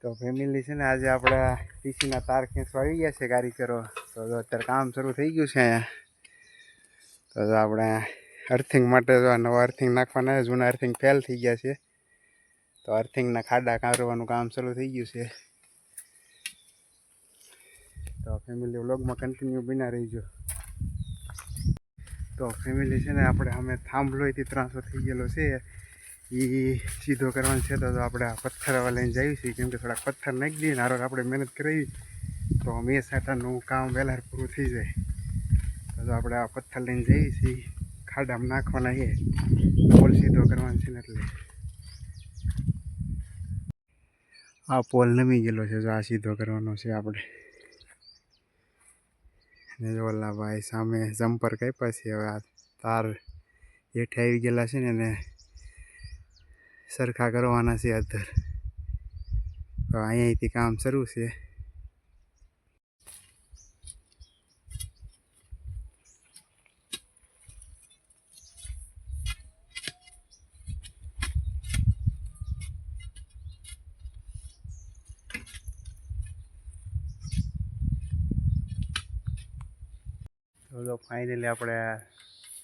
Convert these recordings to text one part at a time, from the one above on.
તો ફેમિલી છે ને આજે આપણે પીસીના તાર ખેંચવા આવી ગયા છે કારીગરો. તો અત્યારે કામ શરૂ થઈ ગયું છે અહીંયા. તો આપણે અર્થિંગ માટે જો નવા અર્થિંગ નાખવાના જૂના અર્થિંગ ફેલ થઈ ગયા છે. તો અર્થિંગના ખાડા કાઢવાનું કામ શરૂ થઈ ગયું છે. તો ફેમિલી વ્લોગમાં કન્ટિન્યુ બના રહીજો. તો ફેમિલી છે ને આપણે અમે થાંભલોથી ત્રાસો થઈ ગયેલો છે એ સીધો કરવાનો છે. તો આપણે આ પથ્થર લઈને જઈએ છીએ, કેમ કે થોડાક પથ્થર નાખી દઈએ ને હારો આપણે મહેનત કરાવી તો મેં સાટાનું કામ વહેલા પૂરું થઈ જાય. તો આપણે આ પથ્થર લઈને જઈએ છીએ, ખાડામાં નાખવાના છે, પોલ સીધો કરવાનો છે ને એટલે આ પોલ નમી ગયેલો છે. જો આ સીધો કરવાનો છે આપણે. ને જો ઓલા ભાઈ સામે જમ્પર કાપ્યા છે. હવે આ તાર હેઠે આવી ગયેલા છે ને એને સરખા કરવાના છે અધર. તો અહીંયાથી કામ શરૂ છે. તો ફાઇનલી આપણે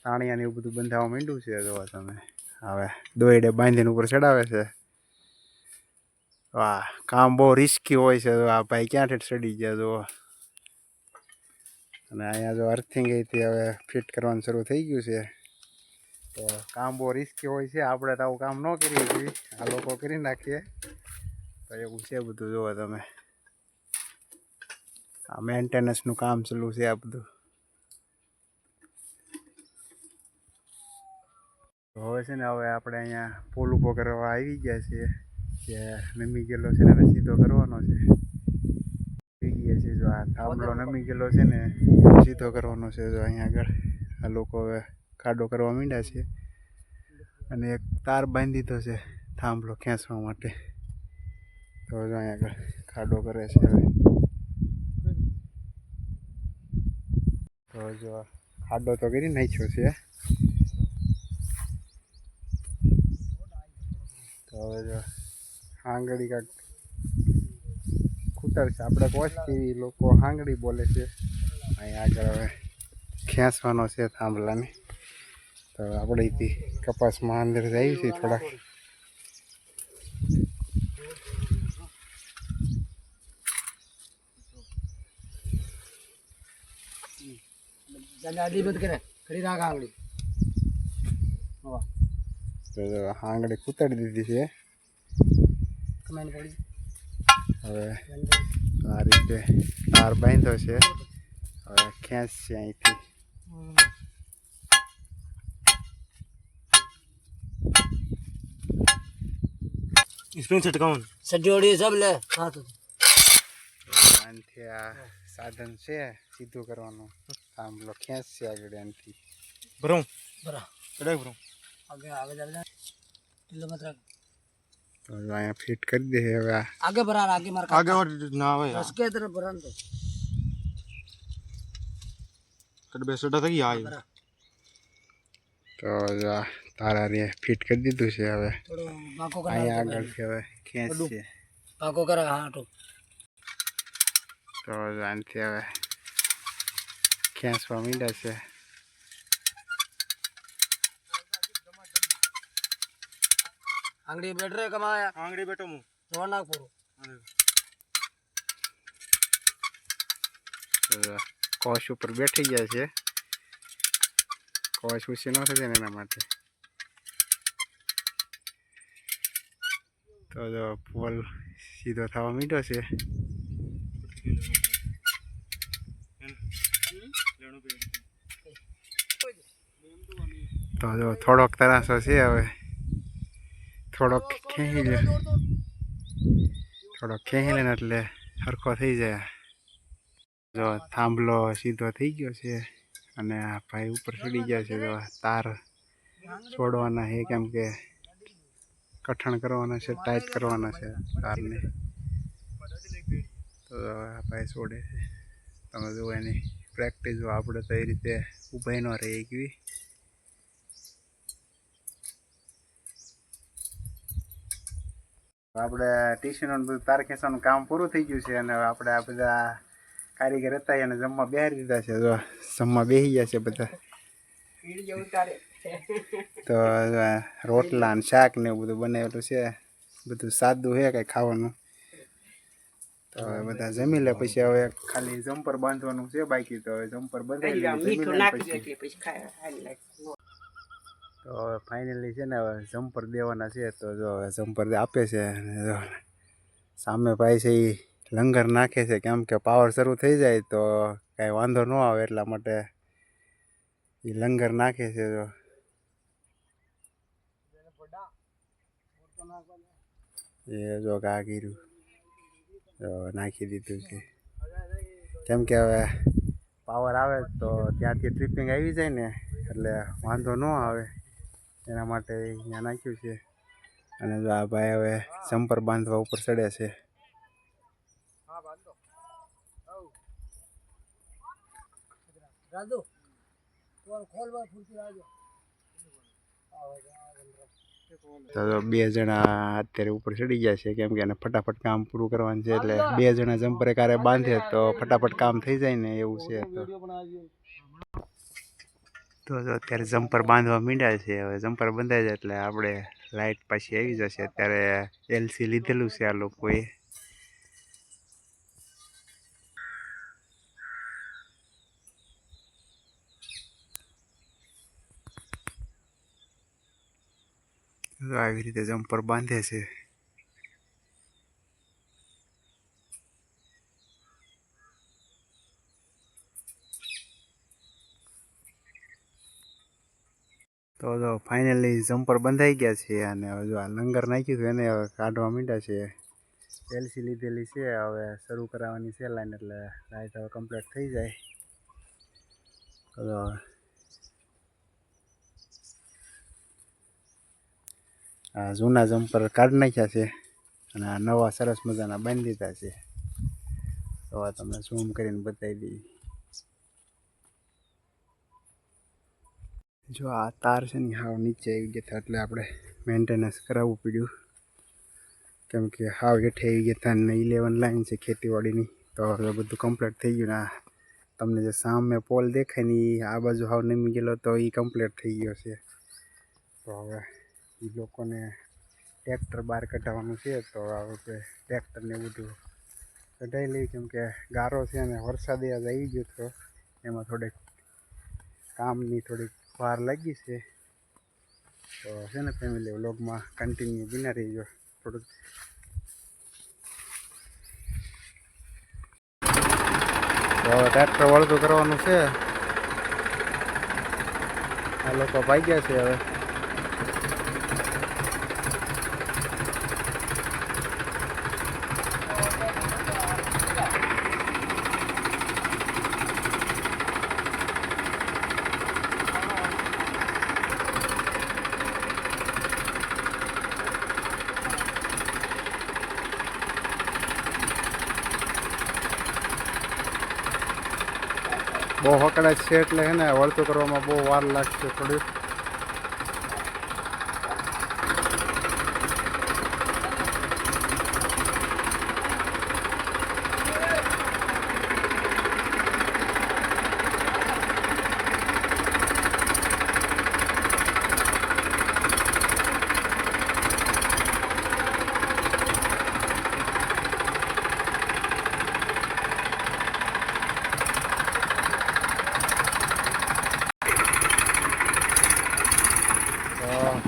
તાણિયાને એવું બધું બંધાવવા માંડ્યું છે. જોવા તમે હવે દોયડે બાંધીને ઉપર ચડાવે છે. વાહ, કામ બહુ રિસ્કી હોય છે. તો આ ભાઈ ક્યાંથી ચડી ગયા જુઓ. અને અહીંયા જો અર્થિંગ અહીંથી હવે ફિટ કરવાનું શરૂ થઈ ગયું છે. તો કામ બહુ રિસ્કી હોય છે. આપણે તો આવું કામ ન કરીએ છીએ, આ લોકો કરી નાખીએ. તો એવું છે બધું. જુઓ તમે આ મેન્ટેનન્સનું કામ ચાલુ છે આ બધું. હવે છે ને હવે આપણે અહીંયા પોલ ઊભો કરવા આવી ગયા છીએ, કે નમી ગયેલો છે ને સીધો કરવાનો છે. થઈ ગયા છે. જો આ થાંભલો નમી ગયેલો છે ને સીધો કરવાનો છે. જો અહીંયા આગળ આ લોકો હવે ખાડો કરવા માંડ્યા છે અને એક તાર બાંધી દીધો છે થાંભલો ખેંચવા માટે. તો જો અહીંયા આગળ ખાડો કરે છે હવે. તો જો ખાડો તો કરી નાખ્યો છે. તો હવે જો આંગળી કાંક ખૂટર છે. આપણે કોશથી લોકો આંગળી બોલે છે. અહીંયા આગળ હવે ખેંચવાનો છે થાંભલાને. તો આપણે અહીંથી કપાસમાં અંદર જઈએ છીએ થોડાક. તો આંગળી કૂતાડી દીધી છે. હવે આ રીતે તાર બાંધ્યો છે. હવે ખેંચ છે અહીંથી. स्क्रीनशॉट कौन सजोड़ी सब ले हाथ આનાથી આ સાધન છે સીધું કરવાનું. થાંભલો ખેંચ છે આગળ આનાથી. ब्रो बरा चढ़ाई ब्रो आगे आगे चल जा किलोमीटर તો અહીંયા ફિટ કરી દે હવે. आगे बरा आगे मार आगे और ना आवे यार उसके तरफ बरा तो कट बेस डा तक आए તો તારા રે ફિટ કરી દીધું છે. હવે थोड़ा बाको कर અહીંયા આગળ છે હવે ખેંચ છે. बाको कर हां तो તો આનાથી હવે ખેંચવા માંડ્યા છે. अंगड़ी बैठ रहे कमाया आंगड़ी बैठो मु रोना पूरो તો કોશ ઉપર બેઠી ગયા છે. કોશ ઉછી ન થશે ને એના માટે. તો જો પોલ સીધો થવા માંડ્યો છે. તો જો થોડોક તરાસો છે. હવે થોડોક ખેંચી લે, થોડોક ખેંચી લે ને એટલે સરખો થઈ જાય. જો થાંભલો સીધો થઈ ગયો છે અને આ ભાઈ ઉપર ચડી ગયા છે. જો તાર છોડવાના છે, કેમ કે કઠણ કરવાના છે, ટાઈટ કરવાના છે તારને. તો આ ભાઈ છોડે છે. તમે જુઓ એની પ્રેક્ટિસ. આપણે તો એ રીતે ઊભા ન રહી ગઈ. આપણે ટીસીનું બધું તાર ખેંચવાનું કામ પૂરું થઈ ગયું છે અને હવે આપણે આ બધા કારીગર હતા એને જમવા બેહારી દીધા છે. જો જમવા બેસી ગયા છે બધા. તો રોટલા ને શાક ને એવું બધું બનાવેલું છે. બધું સાદું છે કંઈ ખાવાનું. તો હવે બધા જમી લે પછી હવે ખાલી જમ્પર બાંધવાનું છે બાકી. તો હવે જમ્પર બંધાઈ તો હવે ફાઇનલી છે ને હવે જમ્પર દેવાના છે. તો જો હવે જમ્પર આપે છે અને જો સામે ભાઈ છે એ લંગર નાખે છે કેમ કે પાવર શરૂ થઈ જાય તો કાંઈ વાંધો ન આવે એટલા માટે એ લંગર નાખે છે. જો એ જો ઘા કર્યું તો નાખી દીધું છે કેમ કે હવે પાવર આવે તો ત્યાંથી ટ્રીપિંગ આવી જાય ને એટલે વાંધો ન આવે એના માટે અહીંયા નાખ્યું છે. અને જો આ ભાઈ હવે જમ્પર બાંધવા ઉપર ચડે છે. તો બે જણા અત્યારે ઉપર ચડી ગયા છે કેમ કે એને ફટાફટ કામ પૂરું કરવાનું છે. એટલે બે જણા જમ્પરે કારે બાંધે તો ફટાફટ કામ થઈ જાય ને એવું છે. તો અત્યારે જમ્પર બાંધવા માંડ્યા છે. હવે જમ્પર બંધાઈ જાય એટલે આપણે લાઇટ પાછી આવી જશે. અત્યારે એલસી લીધેલું છે આ લોકોએ. આવી રીતે જમ્પર બાંધે છે. તો ફાઇનલી જમ્પર બંધાઈ ગયા છે અને હવે જો આ લંગર નાખ્યું હતું એને હવે કાઢવા માંડ્યા છે. એલસી લીધેલી છે હવે શરૂ કરાવવાની છે લાઈન એટલે લાઈટ હવે કમ્પ્લીટ થઈ જાય. તો આ જૂના જમ્પર કાઢી નાખ્યા છે અને આ નવા સરસ મજાના બાંધી દીધા છે. તો તમને ઝૂમ કરીને બતાવી દઈએ. જો આ તાર છે ને હાવ નીચે આવી ગયા હતા એટલે આપણે મેન્ટેનન્સ કરાવવું પડ્યું કેમ કે હાવ હેઠે આવી ગયા હતા ને 11 લાઈન છે ખેતીવાડીની. તો હવે બધું કમ્પ્લીટ થઈ ગયું ને આ તમને જે સામે પોલ દેખાય ને એ આ બાજુ હાવ નમી ગયેલો તો એ કમ્પ્લીટ થઈ ગયો છે. તો હવે એ લોકોને ટ્રેક્ટર બહાર કઢાવવાનું છે. તો હવે ટ્રેક્ટરને બધું કઢાવી લઈએ કેમ કે ગારો છે અને વરસાદ આજ આવી ગયો હતો એમાં થોડીક કામની થોડીક વાર લાગી છે. તો છે ને ફેમિલી વ્લોગમાં કન્ટિન્યુ બિના રહીજો થોડુંક. તો ટ્રેક્ટર વળતું કરવાનું છે. આ લોકો ભાગ્યા છે હવે. બહુ હકડાશ છે એટલે છે ને વળતું કરવામાં બહુ વાર લાગશે થોડી.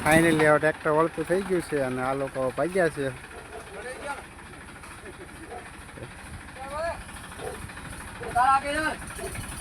ફાઇનલી હવે ટ્રેક્ટર વળતું થઈ ગયું છે અને આ લોકો ભાગ્યા છે. તારા આગળ